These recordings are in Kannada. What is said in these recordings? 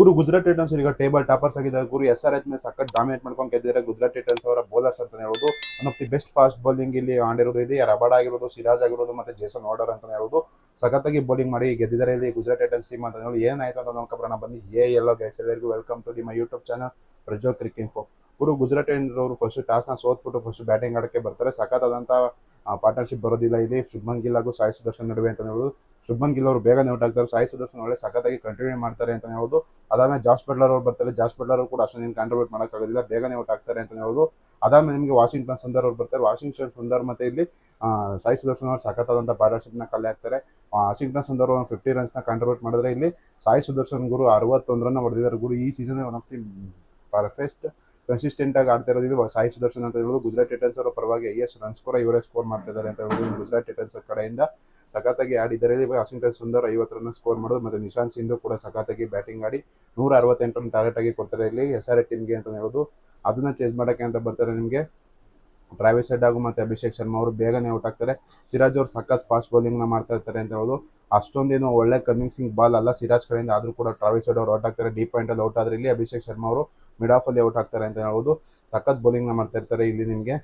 ಗುರು ಗುಜರಾತ್ ಟೈಟನ್ಸ್ ಈಗ ಟೇಬಲ್ ಟಾಪರ್ಸ್ ಆಗಿದ್ದಾರೆ ಗುರು. SRH ನ ಸಖತ್ ಡಾಮಿನೇಟ್ ಮಾಡ್ಕೊಂಡು ಗೆದ್ದಿದ್ದಾರೆ ಗುಜರಾತ್ ಟೈಟನ್ಸ್ ಅವರ ಬೌಲರ್ಸ್ ಅಂತ ಹೇಳ್ಬೋದು. One of the best fast bowling ಇಲ್ಲಿ ಆಡಿರೋದು ಇದೆ. ರಬಾಡ ಆಗಿರೋದು, ಸಿರಾಜ್ ಆಗಿರೋದು ಮತ್ತೆ ಜೇಸನ್ ಆರ್ಡರ್ ಅಂತ ಹೇಳ್ಬೋದು. ಸಖತ್ತಾಗಿ ಬೌಲಿಂಗ್ ಮಾಡಿ ಗೆದ್ದಿದ್ದಾರೆ ಇಲ್ಲಿ ಗುಜರಾತ್ ಟೈಟನ್ಸ್ ಟೀಮ್ ಅಂತ ಹೇಳಿ. ಏನಾಯ್ತು ಅಂತ ನೋಡ್ಕೊಬರೋಣ ಬನ್ನಿ. ಎಲ್ಲೋ ಗೈಸ್, ಎಲ್ಲರಿಗೂ welcome to the my YouTube channel Prajwal cricket info. ಗುರು ಗುಜರಾತ್ ಟೈಟನ್ಸ್ ಅವರು ಫಸ್ಟ್ ಟಾಸ್ನ ಸೋತ್ಬಿಟ್ಟು ಫಸ್ಟ್ ಬ್ಯಾಟಿಂಗ್ ಆಡಕ್ಕೆ ಬರ್ತಾರೆ. ಸಖತ್ತಾದಂಥ ಪಾರ್ಟ್ನರ್ಶಿಪ್ ಬರೋದಿಲ್ಲ ಇಲ್ಲಿ ಶುಭ್ಮನ್ ಗಿಲ್ ಹಾಗೂ ಸಾಯಿ ಸುದರ್ಶನ್ ನಡುವೆ ಅಂತ ಹೇಳ್ಬೋದು. ಶುಭ್ಮನ್ ಗಿಲ್ ಅವರು ಬೇಗನೆ ಔಟ್ ಆಗ್ತಾರೆ. ಸಾಯಿ ಸುದರ್ಶನ್ ಒಳ್ಳೆ ಸಖತ್ತಾಗಿ ಕಂಟಿನ್ಯೂ ಮಾಡ್ತಾರೆ ಅಂತ ಹೇಳ್ಬೋದು. ಅದಾದ್ಮೇಲೆ ಜಾಸ್ ಬಟ್ಲರ್ ಅವರು ಬರ್ತಾರೆ. ಜಾಸ್ ಬಟ್ಲರ್ ಕೂಡ ಅಷ್ಟೊಂದು ಕಾಂಟ್ರಿಬ್ಯೂಟ್ ಮಾಡೋಕ್ಕಾಗೋದಿಲ್ಲ, ಬೇಗನೆ ಔಟ್ ಆಗ್ತಾರೆ ಅಂತ ಹೇಳ್ಬೋದು. ಅದಾದ್ಮೇಲೆ ನಿಮಗೆ ವಾಷಿಂಗ್ಟನ್ ಸುಂದರ್ ಅವರು ಬರ್ತಾರೆ. ವಾಷಿಂಗ್ಟನ್ ಸುಂದರ್ ಮತ್ತೆ ಇಲ್ಲಿ ಸಾಯಿ ಸುದರ್ಶನ್ ಅವರು ಸಖತ್ತಾದಂಥ ಪಾರ್ಟ್ನರ್ಶಿಪ್ನ ಕಲೆ ಹಾಕ್ತಾರೆ. ವಾಷಿಂಗ್ಟನ್ ಸುಂದರ್ 50 ರನ್ಸ್ನ ಕಾಂಟ್ರಿಬ್ಯೂಟ್ ಮಾಡಿದ್ರೆ ಇಲ್ಲಿ ಸಾಯಿ ಸುದರ್ಶನ್ ಗುರು 61 ರನ್ ಹೊಡೆದಿದ್ದಾರೆ ಗುರು. ಈ season one of the perfect consistent ಆಗಿ ಆಡ್ತಾ ಇರೋದು ಇದು ಸಾಯಿ ಸುದರ್ಶನ್ ಅಂತ ಹೇಳ್ಬೋದು. ಗುಜರಾತ್ ಟೈಟನ್ಸ್ ಅವರ ಪರವಾಗಿ ಹೈಯೆಸ್ಟ್ ರನ್ಸ್ ಕೂಡ ಇವರೇ ಸ್ಕೋರ್ ಮಾಡ್ತಿದ್ದಾರೆ ಅಂತ ಹೇಳ್ಬೋದು. ಗುಜರಾತ್ ಟೈಟನ್ಸ್ ಕಡೆಯಿಂದ ಸಖತ್ತಾಗಿ ಆಡಿದ್ದಾರೆ. ವಾಷಿಂಗ್ಟನ್ ಸುಂದರ್ 50 ರನ್ ಸ್ಕೋರ್ ಮಾಡೋದು ಮತ್ತೆ ನಿಶಾಂತ್ ಸಿಂಧು ಕೂಡ ಸಖತ್ತಾಗಿ ಬ್ಯಾಟಿಂಗ್ ಆಡಿ 168 ರನ್ ಟಾರ್ಗೆಟ್ ಆಗಿ ಕೊಡ್ತಾರೆ ಇಲ್ಲಿ SRH ಟೀಮ್ಗೆ ಅಂತ ಹೇಳ್ಬೋದು. ಅದನ್ನ ಚೇಸ್ ಮಾಡೋಕ್ಕೆ ಅಂತ ಬರ್ತಾರೆ ನಿಮಗೆ ಟ್ರಾವಿಸ್ ಹೆಡ್ ಹಾಗೂ ಮತ್ತೆ ಅಭಿಷೇಕ್ ಶರ್ಮಾ ಅವರು ಬೇಗನೆ ಔಟ್ ಆಗ್ತಾರೆ. ಸಿರಾಜ್ ಅವರು ಸಖತ್ ಫಾಸ್ಟ್ ಬೌಲಿಂಗ್ನ ಮಾಡ್ತಾ ಇರ್ತಾರೆ ಅಂತ ಹೇಳ್ಬೋದು. ಅಷ್ಟೊಂದೇನು ಒಳ್ಳೆ ಕನ್ವಿನ್ಸಿಂಗ್ ಬಾಲ್ ಅಲ್ಲ ಸಿರಾಜ್ ಕಡೆಯಿಂದ, ಆದರೂ ಕೂಡ ಟ್ರಾವಿಸ್ ಹೆಡ್ ಅವರು ಔಟ್ ಆಗ್ತಾರೆ. ಡೀಪ್ ಪಾಯಿಂಟಲ್ಲಿ ಔಟ್ ಆದರೆ ಇಲ್ಲಿ ಅಭಿಷೇಕ್ ಶರ್ಮಾ ಅವರು ಮಿಡ್ ಆಫಲ್ಲಿ ಔಟ್ ಆಗ್ತಾರೆ ಅಂತ ಹೇಳ್ಬೋದು. ಸಖತ್ ಬೌಲಿಂಗ್ನ ಮಾಡ್ತಾ ಇರ್ತಾರೆ ಇಲ್ಲಿ ನಿಮಗೆ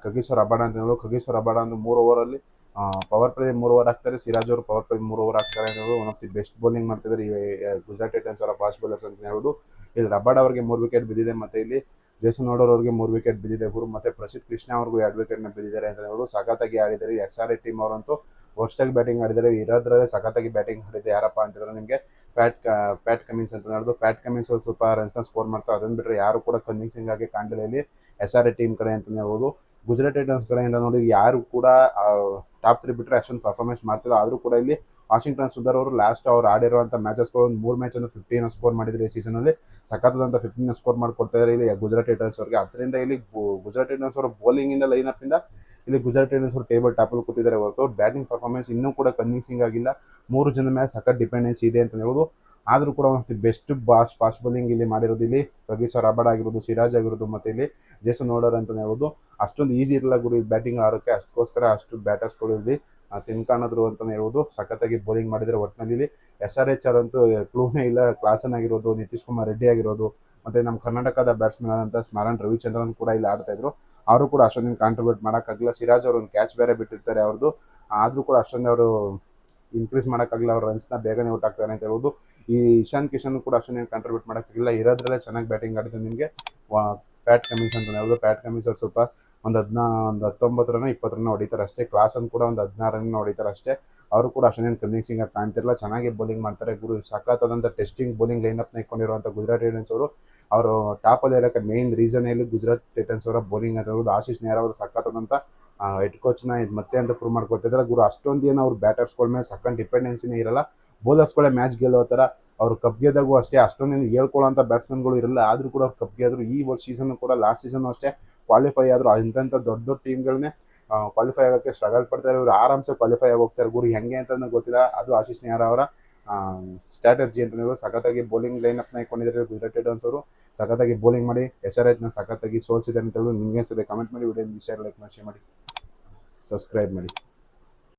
ಖಗೀಶ್ವರ್ ರಬಾಡ ಅಂತ ಹೇಳ್ಬೋದು. ಖಗೀಶ್ವರ್ ರಬಾಡ ಅಂದ್ರೆ 3 ಓವರಲ್ಲಿ ಪವರ್ ಪ್ಲೇ 3 ಓವರ್ ಹಾಕ್ತಾರೆ. ಸಿರಾಜ್ ಅವರು ಪವರ್ ಪ್ಲೇ 3 ಓವರ್ ಹಾಕ್ತಾರೆ ಅಂತ ಹೇಳ್ಬೋದು. One of the best bowling ಮಾಡ್ತಿದ್ದಾರೆ ಈ ಗುಜರಾತ್ ಟೈಟನ್ಸ್ ಅವರ ಫಾಸ್ಟ್ ಬೌಲರ್ಸ್ ಅಂತ ಹೇಳ್ಬೋದು. ಇಲ್ಲಿ ರಬಾಡ ಅವರಿಗೆ 3 ವಿಕೆಟ್ ಬಿದ್ದಿದೆ ಮತ್ತೆ ಇಲ್ಲಿ ಜೇಸನ್ ಆರ್ಡರ್ ಅವರಿಗೆ 3 ವಿಕೆಟ್ ಬಿದ್ದಿದೆ ಗುರು. ಮತ್ತೆ ಪ್ರಸಿದ್ಧ ಕೃಷ್ಣ ಅವ್ರಿಗೂ 2 ವಿಕೆಟ್ನ ಬಿದ್ದಿದ್ದಾರೆ ಅಂತ ಹೇಳ್ಬೋದು. ಸಖತ್ತಾಗಿ ಆಡಿದ್ದಾರೆ SRH ಟೀಮ್ ಅವರಂತೂ ವರ್ಷದಾಗಿ ಬ್ಯಾಟಿಂಗ್ ಆಡಿದ್ದಾರೆ. ಇರೋದ್ರಲ್ಲೇ ಸಖತ್ತಾಗಿ ಬ್ಯಾಟಿಂಗ್ ಆಡಿದೆ ಯಾರಪ್ಪ ಅಂತಂದ್ರೆ ನಿಮಗೆ ಪ್ಯಾಟ್ ಕಮಿನ್ಸ್ ಅಂತ ಹೇಳ್ಬೋದು. ಪ್ಯಾಟ್ ಕಮಿನ್ಸ್ ಸ್ವಲ್ಪ ರನ್ಸ್ನ ಸ್ಕೋರ್ ಮಾಡ್ತಾರೆ. ಅದನ್ನು ಬಿಟ್ಟರೆ ಯಾರು ಕೂಡ ಕನ್ವಿನ್ಸಿಂಗ್ ಆಗಿ ಕಾಣಲಿಲ್ಲ ಇಲ್ಲಿ SRH ಟೀಮ್ ಕಡೆ ಅಂತಲೇ ಹೇಳ್ಬೋದು. ಗುಜರಾತ್ ಟೈಟನ್ಸ್ ಕಡೆಯಿಂದ ನೋಡಿ ಯಾರು ಕೂಡ ಟಾಪ್ 3 ಬಿಟ್ಟರೆ ಅಷ್ಟೊಂದು ಪರ್ಫಾರ್ಮೆನ್ಸ್ ಮಾಡ್ತಿಲ್ಲ. ಆದರೂ ಕೂಡ ಇಲ್ಲಿ ವಾಷಿಂಗ್ಟನ್ ಸುಂದರ್ ಅವರು ಲಾಸ್ಟ್ ಅವ್ರು ಆಡಿರುವಂಥ ಮ್ಯಾಚಸ್ಗಳು 3 ಮ್ಯಾಚನ್ನು 15 ಸ್ಕೋರ್ ಮಾಡಿದ್ರು ಈ ಸೀಸನಲ್ಲಿ. ಸಖತ್ತಾದಂಥ 15 ಸ್ಕೋರ್ ಮಾಡಿಕೊಡ್ತಾರೆ ಇಲ್ಲಿ ಗುಜರಾತ್ ಟೈಟನ್ಸ್ ಅವ್ರಿಗೆ. ಅದರಿಂದ ಇಲ್ಲಿ ಗುಜರಾತ್ ಟೈಟನ್ಸ್ ಅವರು ಬೌಲಿಂಗಿಂದ ಲೈನಪ್ಪಿಂದ ಇಲ್ಲಿ ಗುಜರಾತ್ ಟೈಟನ್ಸ್ ಅವರು ಟೇಬಲ್ ಟಾಪಲ್ಲಿ ಕೂತಿದ್ದಾರೆ ಹೊರತು ಬ್ಯಾಟಿಂಗ್ ಪರ್ಫಾರ್ಮೆನ್ಸ್ ಇನ್ನೂ ಕೂಡ ಕನ್ವಿನ್ಸಿಂಗ್ ಆಗಿಲ್ಲ. 3 ಜನ ಮೇಲೆ ಸಖತ್ ಡಿಪೆಂಡೆನ್ಸಿ ಇದೆ ಅಂತ ಹೇಳ್ಬೋದು. ಆದರೂ ಕೂಡ ಒಂದು ಬೆಸ್ಟ್ ಫಾಸ್ಟ್ ಬೌಲಿಂಗ್ ಇಲ್ಲಿ ಮಾಡಿರೋದು ಇಲ್ಲಿ ಖಗೀಶ್ವರ್ ರಬಾಡ ಆಗಿರೋದು, ಸಿರಾಜ್ ಆಗಿರೋದು ಮತ್ತು ಇಲ್ಲಿ ಜೇಸನ್ ಆರ್ಡರ್ ಅಂತ ಹೇಳ್ಬೋದು. ಅಷ್ಟೊಂದು ಈಸಿ ಇರಲ್ಲ ಗುರು ಬ್ಯಾಟಿಂಗ್ ಆಡೋಕ್ಕೆ. ಅದಕ್ಕೋಸ್ಕರ ಅಷ್ಟು ಬ್ಯಾಟರ್ಸ್ಗಳು ಇಲ್ಲಿ ತಿನ್ಕಾಣಿದ್ರು ಅಂತಲೇ ಹೇಳ್ಬೋದು. ಸಖತ್ತಾಗಿ ಬೌಲಿಂಗ್ ಮಾಡಿದರೆ ಒಟ್ಟಿನಲ್ಲಿ ಇಲ್ಲಿ SRH ಅವರಂತೂ ಕ್ಲೂನೇ ಇಲ್ಲ. ಕ್ಲಾಸನ್ ಆಗಿರೋದು, ನಿತೀಶ್ ಕುಮಾರ್ ರೆಡ್ಡಿ ಆಗಿರೋದು ಮತ್ತು ನಮ್ಮ ಕರ್ನಾಟಕದ ಬ್ಯಾಟ್ಸ್ಮನ್ ಆದಂಥ ಸ್ಮರಣ್ ರವಿಚಂದ್ರನ್ ಕೂಡ ಇಲ್ಲಿ ಆಡ್ತಾಯಿದ್ರು. ಅವರು ಕೂಡ ಅಷ್ಟೊಂದು ಕಾಂಟ್ರಿಬ್ಯೂಟ್ ಮಾಡೋಕ್ಕಾಗಲ್ಲ. ಸಿರಾಜ್ ಅವರು ಒಂದು ಕ್ಯಾಚ್ ಬೇರೆ ಬಿಟ್ಟಿರ್ತಾರೆ ಅವ್ರದ್ದು, ಆದರೂ ಕೂಡ ಅಷ್ಟೊಂದು ಅವರು ಇನ್ಕ್ರೀಸ್ ಮಾಡೋಕ್ಕಾಗಲ್ಲ. ಅವ್ರ ರನ್ಸ್ನ ಬೇಗನೆ ಔಟ್ ಆಗ್ತಾರೆ ಅಂತ ಹೇಳ್ಬೋದು. ಈ ಇಶಾನ್ ಕಿಶನ್ ಕೂಡ ಅಷ್ಟೊಂದೇನು ಕಾಂಟ್ರಿಬ್ಯೂಟ್ ಮಾಡೋಕ್ಕಾಗಿಲ್ಲ. ಇರೋದ್ರಲ್ಲೇ ಚೆನ್ನಾಗಿ ಬ್ಯಾಟಿಂಗ್ ಆಡಿದ್ದು ನಿಮಗೆ ಪ್ಯಾಟ್ ಕಮಿನ್ಸ್ ಅಂತ ಹೇಳ್ಬೋದು. ಪ್ಯಾಟ್ ಕಮಿನ್ಸ್ ಅವ್ರು ಸ್ವಲ್ಪ ಒಂದು 19 ರನ್ 20 ರನ್ ಹೊಡಿತಾರೆ ಅಷ್ಟೇ. ಕ್ಲಾಸನ್ ಕೂಡ ಒಂದು 16 ರನ್ ಹೊಡಿತಾರೆ ಅಷ್ಟೇ. ಅವರು ಕೂಡ ಅಷ್ಟೊಂದೇನು ಕನ್ವಿನ್ಸಿಂಗ್ ಆಗಿ ಕಾಣ್ತಿರಲ್ಲ. ಚೆನ್ನಾಗಿ ಬೌಲಿಂಗ್ ಮಾಡ್ತಾರೆ ಗುರು. ಸಖತ್ತಾದಂಥ ಟೆಸ್ಟಿಂಗ್ ಬೌಲಿಂಗ್ ಲೈನಪ್ನ ಇಟ್ಕೊಂಡಿರುವಂಥ ಗುಜರಾತ್ ಟೈಟನ್ಸ್ ಅವರು ಟಾಪಲ್ಲಿ ಇರೋಕ್ಕೆ ಮೇನ್ ರೀಸನ್ ಇಲ್ಲಿ ಗುಜರಾತ್ ಟೈಟನ್ಸ್ ಅವರ ಬೌಲಿಂಗ್ ಅಂತ ಹೇಳ್ಬೋದು. ಆಶೀಶ್ ನೇಹ್ರಾ ಅವರು ಸಖತ್ತಾದಂಥ ಹೆಡ್ ಕೋಚ್ನ ಇದು ಮತ್ತೆ ಅಂತ ಪ್ರೂವ್ ಮಾಡ್ಕೊತಿದ್ದಾರೆ ಗುರು. ಅಷ್ಟೊಂದು ಏನು ಅವ್ರು ಬ್ಯಾಟರ್ಸ್ಗಳ ಮೇಲೆ ಸಖತ್ ಡಿಪೆಂಡೆನ್ಸಿನೇ ಇರಲ್ಲ. ಬೌಲರ್ಸ್ಗಳೇ ಮ್ಯಾಚ್ ಗೆಲ್ಲೋ ಥರ. ಅವರು ಕಪ್ ಗೆದ್ದಾಗೂ ಅಷ್ಟೇ ಅಷ್ಟೊಂದೇನು ಹೇಳ್ಕೊಳ್ಳೋಂಥ ಬ್ಯಾಟ್ಸ್ಮನ್ಗಳು ಇರಲ್ಲ. ಆದರೂ ಕೂಡ ಅವ್ರು ಕಪ್ ಗೆದ್ರು. ಈ ಸೀಸನ್ನು ಕೂಡ ಲಾಸ್ಟ್ ಸೀಸನ್ನು ಅಷ್ಟೇ ಕ್ವಾಲಿಫೈ ಆದರು. ಇಂಥ ದೊಡ್ಡ ಟೀಮ್ಗಳನ್ನೇ ಕ್ವಾಲಿಫೈ ಆಗೋಕ್ಕೆ ಸ್ಟ್ರಗಲ್ ಪಡ್ತಾರೆ. ಇವರು ಆರಾಮ್ಸೆ ಕ್ವಾಲಿಫೈ ಆಗಿ ಹೋಗ್ತಾರೆ ಗುರು. ಹೆಂಗೆ ಅಂತಂದು ಗೊತ್ತಿಲ್ಲ. ಅದು ಆಶೀಶ್ ನೇಹ್ರಾ ಅವರ ಸ್ಟ್ರಾಟಜಿ ಅಂತ ನೀವು ಸಖತ್ತಾಗಿ ಬೌಲಿಂಗ್ ಲೈನಪ್ನ ಇಟ್ಕೊಂಡಿದ್ದಾರೆ ಗುಜರಾತ್ ಟೈಟನ್ಸ್ ಅವರು. ಸಖತ್ತಾಗಿ ಬೌಲಿಂಗ್ ಮಾಡಿ SRHನ ಸಖತ್ತಾಗಿ ಸೋಲಿಸಿದ್ದಾರೆ ಅಂತ ಹೇಳಿ ನಿಮಗೆ ಅನಿಸುತ್ತೆ ಕಮೆಂಟ್ ಮಾಡಿ. ವಿಡಿಯೋ ಇಷ್ಟ ಲೈಕ್ ಮಾಡಿ, ಶೇರ್ ಮಾಡಿ, ಸಬ್ಸ್ಕ್ರೈಬ್ ಮಾಡಿ.